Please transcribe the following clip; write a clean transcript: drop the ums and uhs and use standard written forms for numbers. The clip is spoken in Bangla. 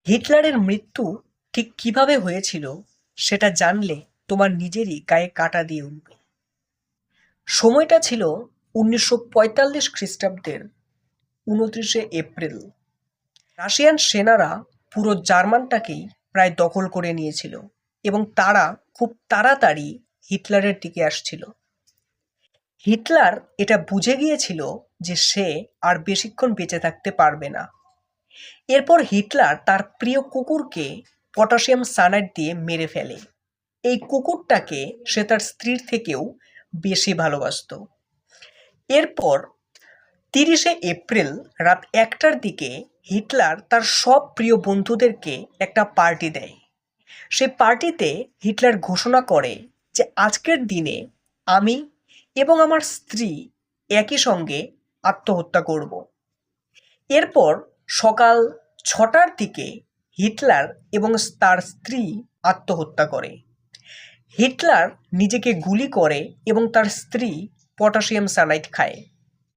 হিটলারের মৃত্যু ঠিক কিভাবে হয়েছিল সেটা জানলে তোমার নিজেরই গায়ে কাঁটা দিয়ে উঠবে। সময়টা ছিল 1945 খ্রিস্টাব্দের 29 এপ্রিল। রাশিয়ান সেনারা পুরো জার্মানটাকেই প্রায় দখল করে নিয়েছিল এবং তারা খুব তাড়াতাড়ি হিটলারের দিকে আসছিল। হিটলার এটা বুঝে গিয়েছিল যে সে আর বেশিক্ষণ বেঁচে থাকতে পারবে না। এরপর হিটলার তার প্রিয় কুকুরকে পটাশিয়াম সায়ানাইড দিয়ে মেরে ফেলে। এই কুকুরটাকে সে তার স্ত্রীর থেকেও বেশি ভালোবাসতো। এরপর 30 এপ্রিল রাত 1টার দিকে হিটলার তার সব প্রিয় বন্ধুদেরকে একটা পার্টি দেয়। সেই পার্টিতে হিটলার ঘোষণা করে যে আজকের দিনে আমি এবং আমার স্ত্রী একই সঙ্গে আত্মহত্যা করব। এরপর সকাল 6টার দিকে হিটলার এবং তার স্ত্রী আত্মহত্যা করে। হিটলার নিজেকে গুলি করে এবং তার স্ত্রী পটাশিয়াম সায়ানাইড খায়।